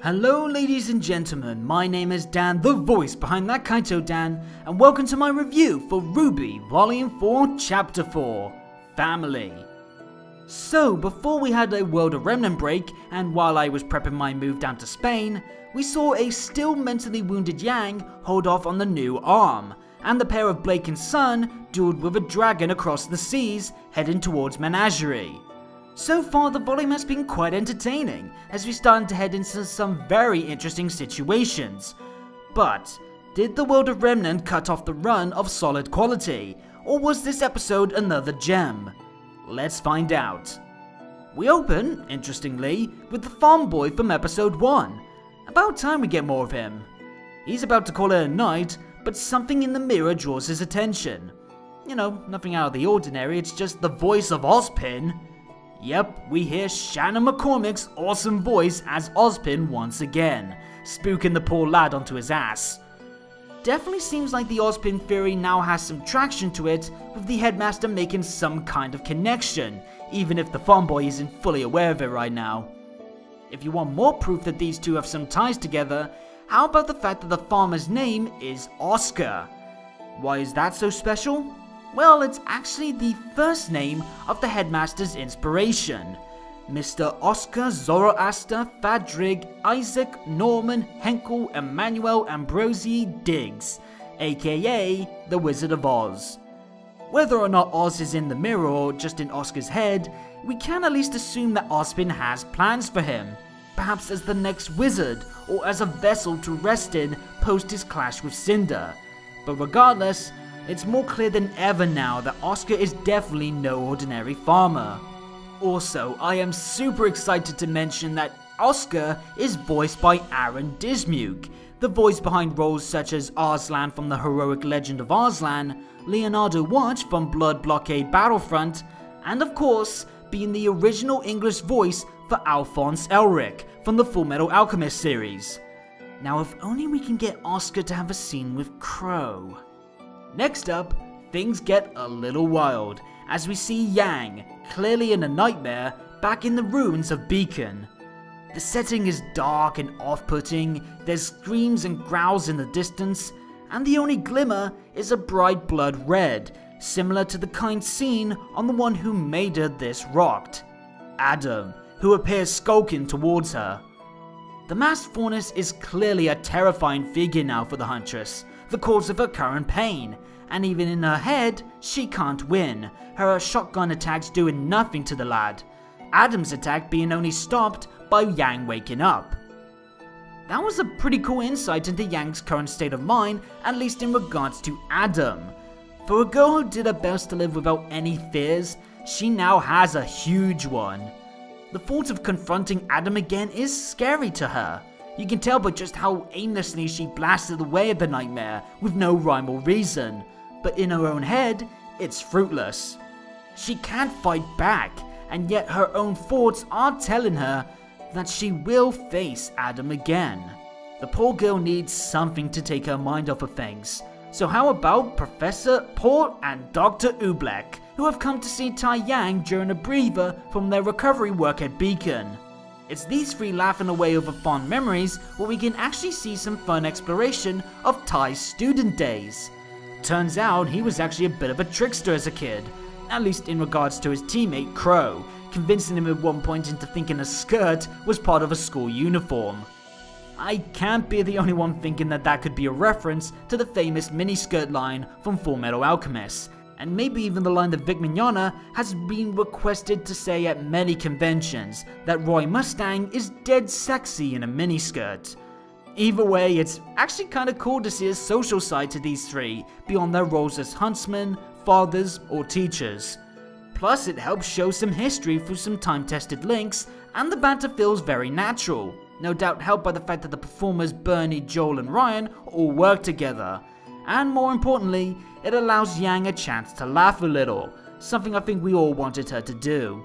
Hello ladies and gentlemen, my name is Dan, the voice behind ThatKaitoDan, and welcome to my review for RWBY Volume 4, Chapter 4, Family. So, before we had a World of Remnant break, and while I was prepping my move down to Spain, we saw a still mentally wounded Yang hold off on the new arm, and the pair of Blake and Sun dueled with a dragon across the seas, heading towards Menagerie. So far the volume has been quite entertaining, as we started to head into some very interesting situations. But, did the World of Remnant cut off the run of solid quality, or was this episode another gem? Let's find out. We open, interestingly, with the farm boy from episode 1. About time we get more of him. He's about to call it a night, but something in the mirror draws his attention. You know, nothing out of the ordinary, it's just the voice of Ozpin. Yep, we hear Shannon McCormick's awesome voice as Ozpin once again, spooking the poor lad onto his ass. Definitely seems like the Ozpin theory now has some traction to it, with the headmaster making some kind of connection, even if the farm boy isn't fully aware of it right now. If you want more proof that these two have some ties together, how about the fact that the farmer's name is Oscar? Why is that so special? Well, it's actually the first name of the headmaster's inspiration, Mr. Oscar Zoroaster Fadrig Isaac Norman Henkel Emmanuel Ambrosi Diggs, aka the Wizard of Oz. Whether or not Oz is in the mirror or just in Oscar's head, we can at least assume that Ozpin has plans for him, perhaps as the next wizard or as a vessel to rest in post his clash with Cinder. But regardless, it's more clear than ever now that Oscar is definitely no ordinary farmer. Also, I am super excited to mention that Oscar is voiced by Aaron Dismuke, the voice behind roles such as Arslan from the heroic legend of Arslan, Leonardo Watch from Blood Blockade Battlefront, and of course, being the original English voice for Alphonse Elric from the Fullmetal Alchemist series. Now if only we can get Oscar to have a scene with Crow. Next up, things get a little wild, as we see Yang, clearly in a nightmare, back in the ruins of Beacon. The setting is dark and off-putting, there's screams and growls in the distance, and the only glimmer is a bright blood red, similar to the kind seen on the one who made her this rocked, Adam, who appears skulking towards her. The masked Faunus is clearly a terrifying figure now for the Huntress, the cause of her current pain, and even in her head, she can't win, her shotgun attacks doing nothing to the lad, Adam's attack being only stopped by Yang waking up. That was a pretty cool insight into Yang's current state of mind, at least in regards to Adam. For a girl who did her best to live without any fears, she now has a huge one. The thought of confronting Adam again is scary to her. You can tell by just how aimlessly she blasted away at the nightmare with no rhyme or reason, but in her own head, it's fruitless. She can't fight back, and yet her own thoughts are telling her that she will face Adam again. The poor girl needs something to take her mind off of things, so how about Professor Paul and Dr. Ublek, who have come to see Tai Yang during a breather from their recovery work at Beacon. It's these three laughing away over fond memories where we can actually see some fun exploration of Tai's student days. Turns out he was actually a bit of a trickster as a kid, at least in regards to his teammate Crow, convincing him at one point into thinking a skirt was part of a school uniform. I can't be the only one thinking that that could be a reference to the famous miniskirt line from Fullmetal Alchemist, and maybe even the line that Vic Mignogna has been requested to say at many conventions, that Roy Mustang is dead sexy in a miniskirt. Either way, it's actually kinda cool to see a social side to these three, beyond their roles as huntsmen, fathers, or teachers. Plus, it helps show some history through some time-tested links, and the banter feels very natural, no doubt helped by the fact that the performers Bernie, Joel, and Ryan all work together. And more importantly, it allows Yang a chance to laugh a little, something I think we all wanted her to do.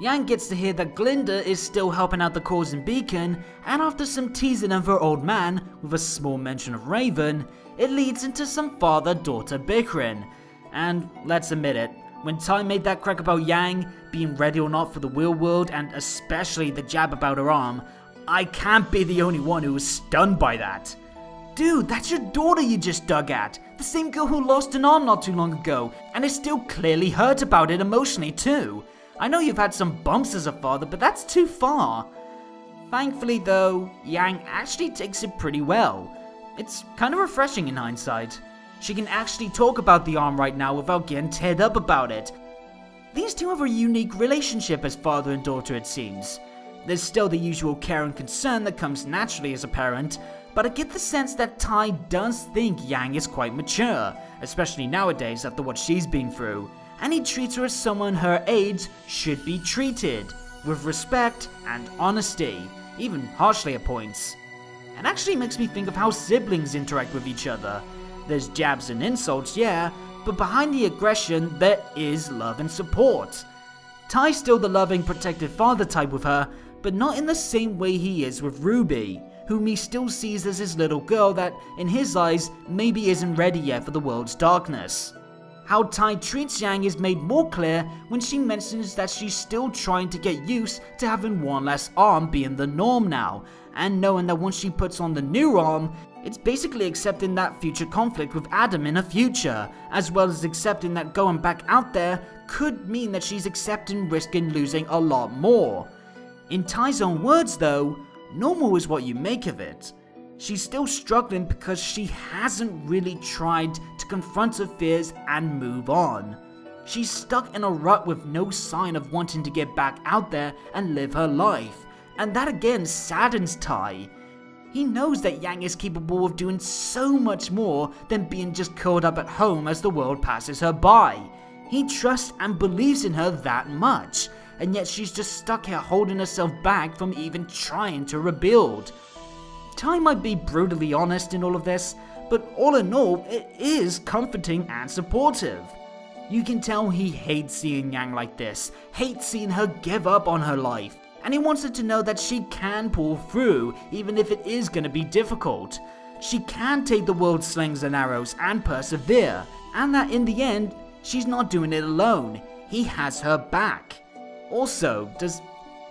Yang gets to hear that Glinda is still helping out the cause in Beacon, and after some teasing of her old man, with a small mention of Raven, it leads into some father-daughter bickering. And let's admit it, when Tai made that crack about Yang being ready or not for the real world, and especially the jab about her arm, I can't be the only one who was stunned by that. Dude, that's your daughter you just dug at. The same girl who lost an arm not too long ago, and is still clearly hurt about it emotionally too. I know you've had some bumps as a father, but that's too far. Thankfully though, Yang actually takes it pretty well. It's kind of refreshing in hindsight. She can actually talk about the arm right now without getting teared up about it. These two have a unique relationship as father and daughter, it seems. There's still the usual care and concern that comes naturally as a parent, but I get the sense that Tai does think Yang is quite mature, especially nowadays after what she's been through, and he treats her as someone her age should be treated, with respect and honesty, even harshly at points. It actually makes me think of how siblings interact with each other. There's jabs and insults, yeah, but behind the aggression there is love and support. Tai's still the loving, protective father type with her, but not in the same way he is with RWBY, whom he still sees as his little girl that, in his eyes, maybe isn't ready yet for the world's darkness. How Tai treats Yang is made more clear when she mentions that she's still trying to get used to having one less arm being the norm now, and knowing that once she puts on the new arm, it's basically accepting that future conflict with Adam in her future, as well as accepting that going back out there could mean that she's accepting risking losing a lot more. In Tai's own words though, normal is what you make of it. She's still struggling because she hasn't really tried to confront her fears and move on. She's stuck in a rut with no sign of wanting to get back out there and live her life, and that again saddens Tai. He knows that Yang is capable of doing so much more than being just curled up at home as the world passes her by. He trusts and believes in her that much, and yet she's just stuck here holding herself back from even trying to rebuild. Tai might be brutally honest in all of this, but all in all, it is comforting and supportive. You can tell he hates seeing Yang like this, hates seeing her give up on her life, and he wants her to know that she can pull through, even if it is going to be difficult. She can take the world's slings and arrows and persevere, and that in the end, she's not doing it alone. He has her back. Also, does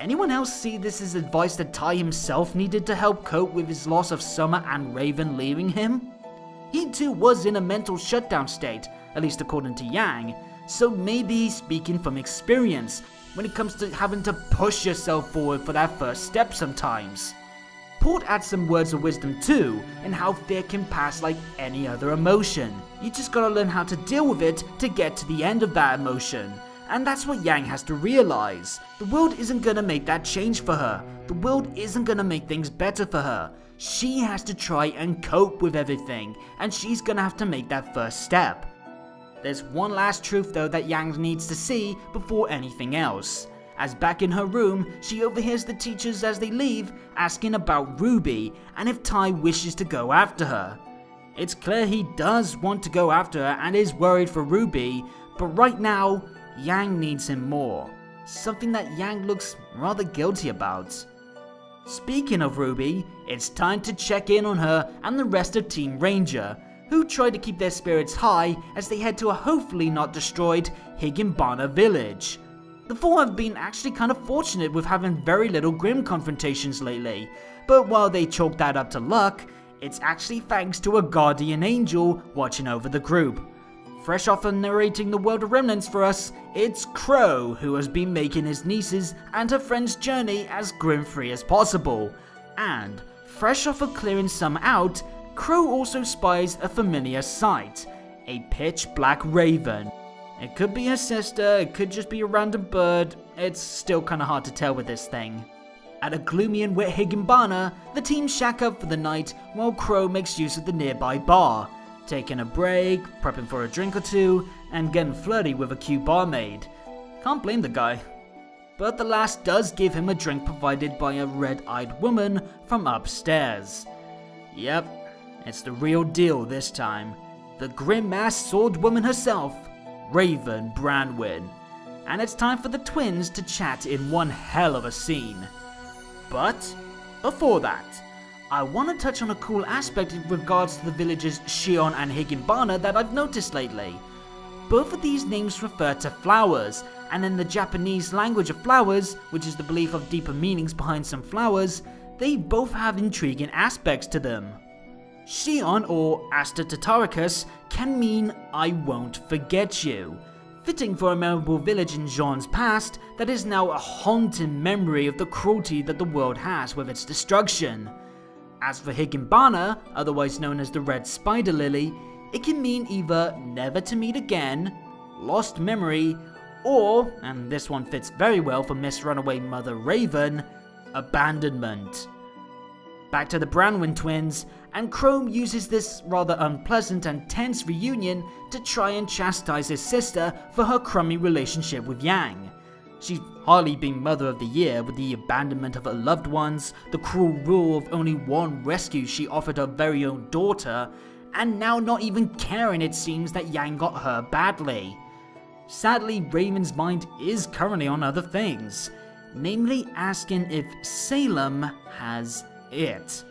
anyone else see this as advice that Tai himself needed to help cope with his loss of Summer and Raven leaving him? He too was in a mental shutdown state, at least according to Yang, so maybe he's speaking from experience when it comes to having to push yourself forward for that first step sometimes. Port adds some words of wisdom too, in how fear can pass like any other emotion. You just gotta learn how to deal with it to get to the end of that emotion. And that's what Yang has to realize. The world isn't gonna make that change for her. The world isn't gonna make things better for her. She has to try and cope with everything, and she's gonna have to make that first step. There's one last truth though that Yang needs to see before anything else. As back in her room, she overhears the teachers as they leave asking about RWBY and if Tai wishes to go after her. It's clear he does want to go after her and is worried for RWBY, but right now, Yang needs him more, something that Yang looks rather guilty about. Speaking of RWBY, it's time to check in on her and the rest of Team Ranger, who try to keep their spirits high as they head to a hopefully not destroyed HIGANBANA village. The four have been actually kind of fortunate with having very little grim confrontations lately, but while they chalk that up to luck, it's actually thanks to a guardian angel watching over the group. Fresh off of narrating the World of Remnants for us, it's Crow who has been making his niece's and her friend's journey as grim-free as possible. And, fresh off of clearing some out, Crow also spies a familiar sight, a pitch-black raven. It could be her sister, it could just be a random bird, it's still kinda hard to tell with this thing. At a gloomy and wet HIGANBANA, the team shack up for the night while Crow makes use of the nearby bar, taking a break, prepping for a drink or two, and getting flirty with a cute barmaid. Can't blame the guy. But the last does give him a drink provided by a red-eyed woman from upstairs. Yep, it's the real deal this time. The grim-ass sword woman herself, Raven Branwyn. And it's time for the twins to chat in one hell of a scene. But, before that, I want to touch on a cool aspect in regards to the villages SHION and HIGANBANA that I've noticed lately. Both of these names refer to flowers, and in the Japanese language of flowers, which is the belief of deeper meanings behind some flowers, they both have intriguing aspects to them. Shion, or Astataricus, can mean I won't forget you, fitting for a memorable village in Jean's past that is now a haunting memory of the cruelty that the world has with its destruction. As for HIGANBANA, otherwise known as the Red Spider Lily, it can mean either never to meet again, lost memory, or, and this one fits very well for Miss Runaway Mother Raven, abandonment. Back to the Branwyn twins, and Chrome uses this rather unpleasant and tense reunion to try and chastise his sister for her crummy relationship with Yang. She's hardly been Mother of the Year with the abandonment of her loved ones, the cruel rule of only one rescue she offered her very own daughter, and now not even caring it seems that Yang got her badly. Sadly, Raven's mind is currently on other things, namely asking if Salem has it.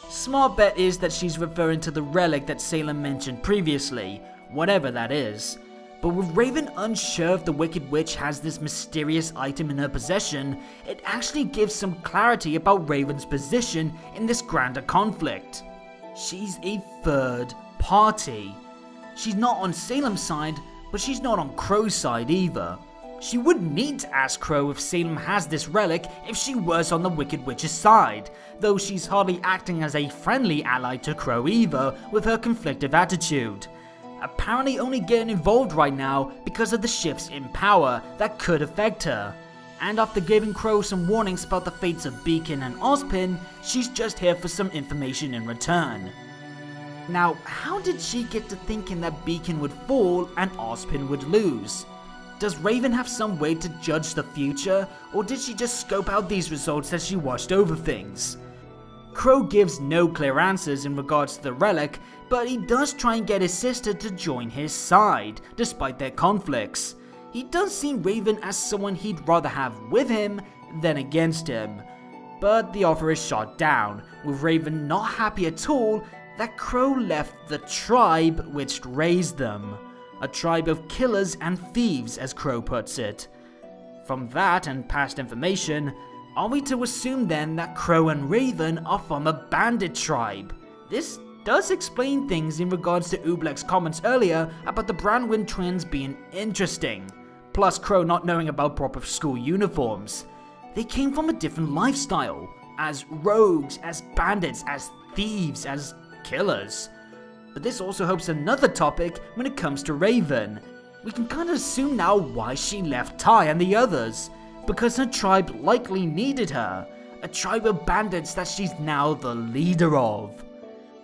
Smart bet is that she's referring to the relic that Salem mentioned previously, whatever that is. But with Raven unsure if the Wicked Witch has this mysterious item in her possession, it actually gives some clarity about Raven's position in this grander conflict. She's a third party. She's not on Salem's side, but she's not on Crow's side either. She wouldn't need to ask Crow if Salem has this relic if she was on the Wicked Witch's side, though she's hardly acting as a friendly ally to Crow either with her conflictive attitude. Apparently only getting involved right now because of the shifts in power that could affect her. And after giving Crow some warnings about the fates of Beacon and Ozpin, she's just here for some information in return. Now, how did she get to thinking that Beacon would fall and Ozpin would lose? Does Raven have some way to judge the future, or did she just scope out these results as she watched over things? Crow gives no clear answers in regards to the relic, but he does try and get his sister to join his side, despite their conflicts. He does see Raven as someone he'd rather have with him than against him. But the offer is shot down, with Raven not happy at all that Crow left the tribe which raised them. A tribe of killers and thieves, as Crow puts it. From that and past information, are we to assume then that Crow and Raven are from a bandit tribe? This does explain things in regards to Oobleck's comments earlier about the Branwyn twins being interesting, plus Crow not knowing about proper school uniforms. They came from a different lifestyle, as rogues, as bandits, as thieves, as killers. But this also helps another topic when it comes to Raven. We can kind of assume now why she left Ty and the others, because her tribe likely needed her, a tribe of bandits that she's now the leader of.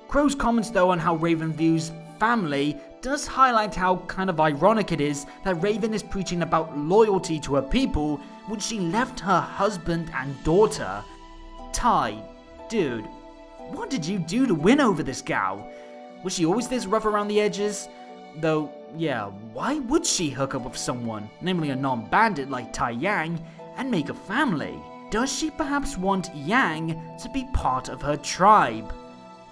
Crow's comments though on how Raven views family does highlight how kind of ironic it is that Raven is preaching about loyalty to her people when she left her husband and daughter. Ty, dude, what did you do to win over this gal? Was she always this rough around the edges? Though, yeah, why would she hook up with someone, namely a non-bandit like Tai Yang, and make a family? Does she perhaps want Yang to be part of her tribe?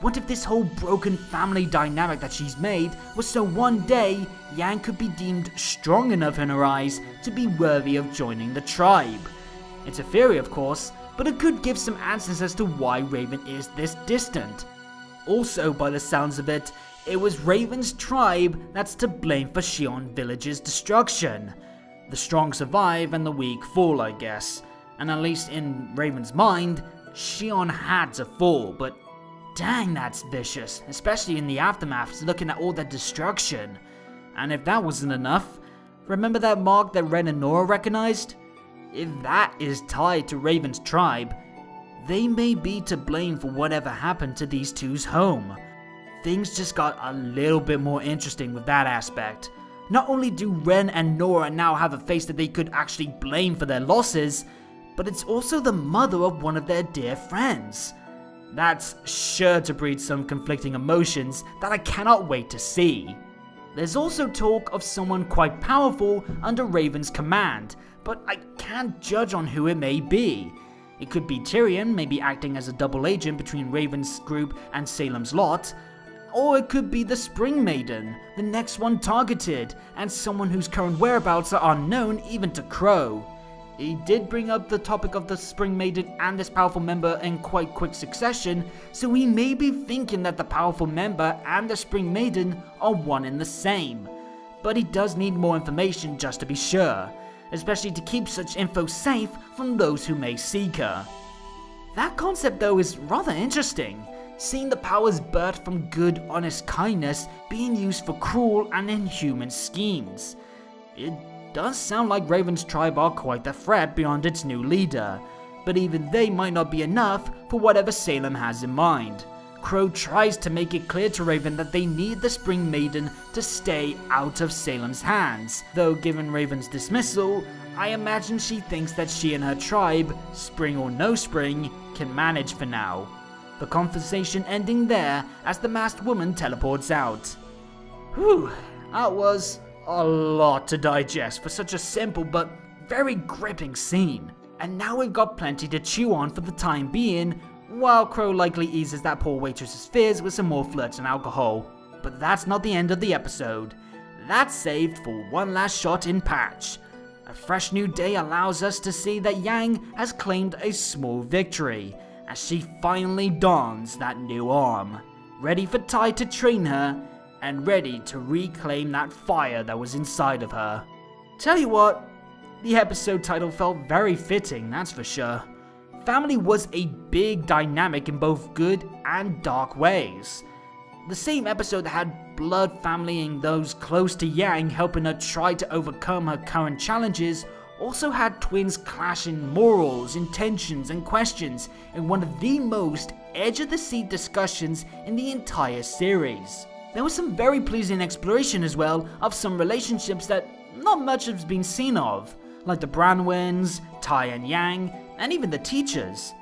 What if this whole broken family dynamic that she's made was so one day Yang could be deemed strong enough in her eyes to be worthy of joining the tribe? It's a theory of course, but it could give some answers as to why Raven is this distant. Also, by the sounds of it, it was Raven's tribe that's to blame for Shion Village's destruction. The strong survive and the weak fall, I guess. And at least in Raven's mind, Shion had to fall, but dang, that's vicious, especially in the aftermath looking at all that destruction. And if that wasn't enough, remember that mark that Ren and Nora recognized? If that is tied to Raven's tribe, they may be to blame for whatever happened to these two's home. Things just got a little bit more interesting with that aspect. Not only do Ren and Nora now have a face that they could actually blame for their losses, but it's also the mother of one of their dear friends. That's sure to breed some conflicting emotions that I cannot wait to see. There's also talk of someone quite powerful under Raven's command, but I can't judge on who it may be. It could be Tyrion, maybe acting as a double agent between Raven's group and Salem's lot, or it could be the Spring Maiden, the next one targeted, and someone whose current whereabouts are unknown even to Crow. He did bring up the topic of the Spring Maiden and this powerful member in quite quick succession, so we may be thinking that the powerful member and the Spring Maiden are one and the same. But he does need more information just to be sure, especially to keep such info safe from those who may seek her. That concept though is rather interesting, seeing the powers birthed from good, honest kindness being used for cruel and inhuman schemes. It does sound like Raven's tribe are quite the threat beyond its new leader, but even they might not be enough for whatever Salem has in mind. Crow tries to make it clear to Raven that they need the Spring Maiden to stay out of Salem's hands, though given Raven's dismissal, I imagine she thinks that she and her tribe, spring or no spring, can manage for now. The conversation ending there as the masked woman teleports out. Whew, that was a lot to digest for such a simple but very gripping scene. And now we've got plenty to chew on for the time being, while Crow likely eases that poor waitress's fears with some more flirts and alcohol. But that's not the end of the episode. That's saved for one last shot in Patch. A fresh new day allows us to see that Yang has claimed a small victory, as she finally dons that new arm, ready for Tai to train her, and ready to reclaim that fire that was inside of her. Tell you what, the episode title felt very fitting, that's for sure. Family was a big dynamic in both good and dark ways. The same episode that had blood family and those close to Yang helping her try to overcome her current challenges also had twins clashing morals, intentions, and questions in one of the most edge-of-the-seat discussions in the entire series. There was some very pleasing exploration as well of some relationships that not much has been seen of, like the Branwins, Tai and Yang, and even the teachers.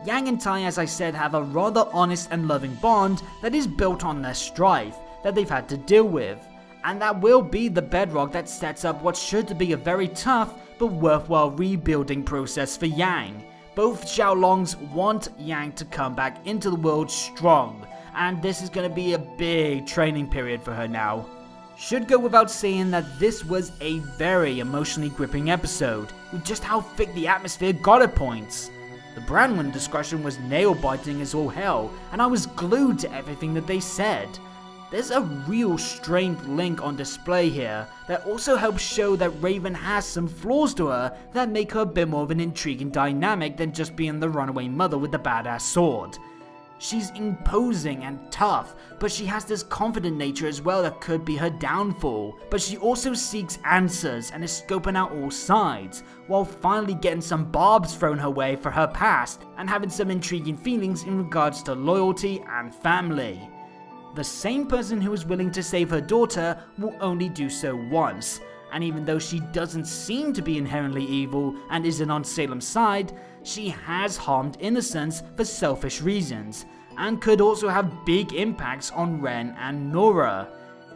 Yang and Tai, as I said, have a rather honest and loving bond that is built on their strife that they've had to deal with, and that will be the bedrock that sets up what should be a very tough but worthwhile rebuilding process for Yang. Both Xiaolongs want Yang to come back into the world strong, and this is going to be a big training period for her now. Should go without saying that this was a very emotionally gripping episode, with just how thick the atmosphere got at points. The Branwin discussion was nail-biting as all hell, and I was glued to everything that they said. There's a real strength link on display here that also helps show that Raven has some flaws to her that make her a bit more of an intriguing dynamic than just being the runaway mother with the badass sword. She's imposing and tough, but she has this confident nature as well that could be her downfall. But she also seeks answers and is scoping out all sides, while finally getting some barbs thrown her way for her past and having some intriguing feelings in regards to loyalty and family. The same person who is willing to save her daughter will only do so once, and even though she doesn't seem to be inherently evil and isn't on Salem's side, she has harmed innocents for selfish reasons, and could also have big impacts on Ren and Nora.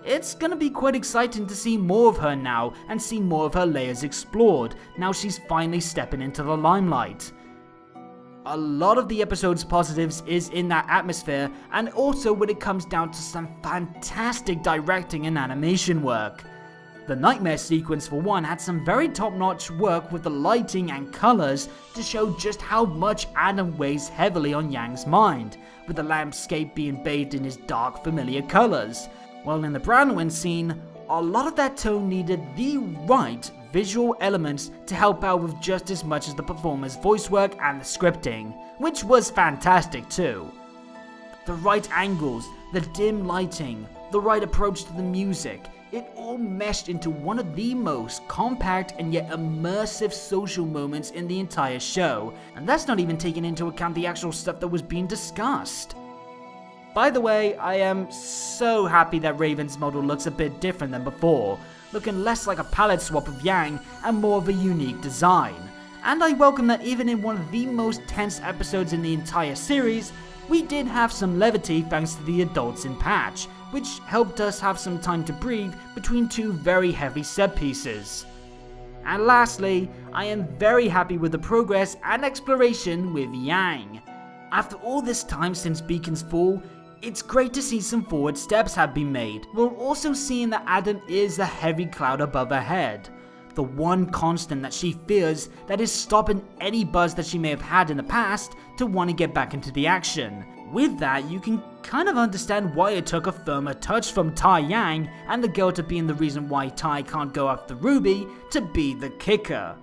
It's gonna be quite exciting to see more of her now and see more of her layers explored now she's finally stepping into the limelight. A lot of the episode's positives is in that atmosphere, and also when it comes down to some fantastic directing and animation work. The nightmare sequence for one had some very top-notch work with the lighting and colours to show just how much Adam weighs heavily on Yang's mind, with the landscape being bathed in his dark familiar colours. While in the Branwin scene, a lot of that tone needed the right visual elements to help out with just as much as the performer's voice work and the scripting, which was fantastic too. The right angles, the dim lighting, the right approach to the music, it all meshed into one of the most compact and yet immersive social moments in the entire show, and that's not even taking into account the actual stuff that was being discussed. By the way, I am so happy that Raven's model looks a bit different than before, looking less like a palette swap of Yang and more of a unique design. And I welcome that even in one of the most tense episodes in the entire series, we did have some levity thanks to the adults in Patch, which helped us have some time to breathe between two very heavy set pieces. And lastly, I am very happy with the progress and exploration with Yang. After all this time since Beacon's fall, it's great to see some forward steps have been made, while also seeing that Adam is a heavy cloud above her head. the one constant that she fears that is stopping any buzz that she may have had in the past to want to get back into the action. With that, you can kind of understand why it took a firmer touch from Tai Yang and the girl to being the reason why Tai can't go after RWBY to be the kicker.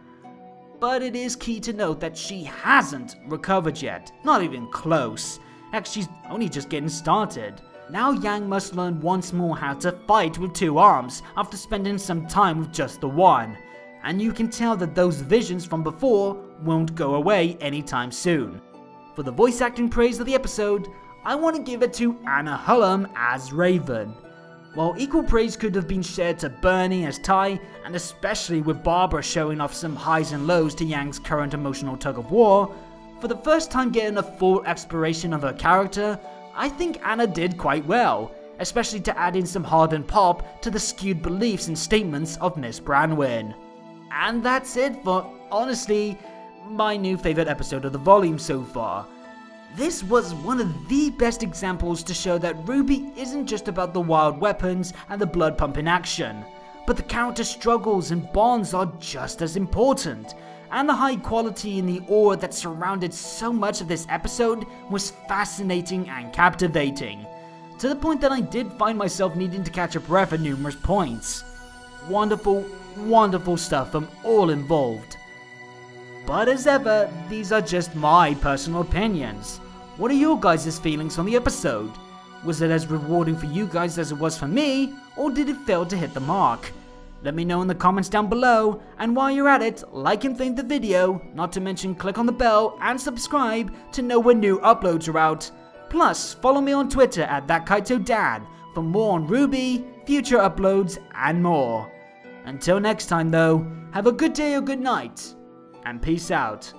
But it is key to note that she hasn't recovered yet, not even close. Heck, she's only just getting started. Now Yang must learn once more how to fight with two arms after spending some time with just the one. And you can tell that those visions from before won't go away anytime soon. For the voice acting praise of the episode, I want to give it to Anna Hullum as Raven. While equal praise could have been shared to Bernie as Tai, and especially with Barbara showing off some highs and lows to Yang's current emotional tug of war, for the first time getting a full exploration of her character, I think Anna did quite well, especially to add in some hardened pop to the skewed beliefs and statements of Miss Branwyn. And that's it for, honestly, my new favourite episode of the volume so far. This was one of the best examples to show that RWBY isn't just about the wild weapons and the blood pumping action, but the character struggles and bonds are just as important. And the high quality in the aura that surrounded so much of this episode was fascinating and captivating, to the point that I did find myself needing to catch a breath at numerous points. Wonderful, wonderful stuff from all involved. But as ever, these are just my personal opinions. What are your guys' feelings on the episode? Was it as rewarding for you guys as it was for me, or did it fail to hit the mark? Let me know in the comments down below, and while you're at it, like and think the video, not to mention click on the bell and subscribe to know when new uploads are out. Plus, follow me on Twitter at ThatKaitoDan for more on RWBY, future uploads, and more. Until next time though, have a good day or good night, and peace out.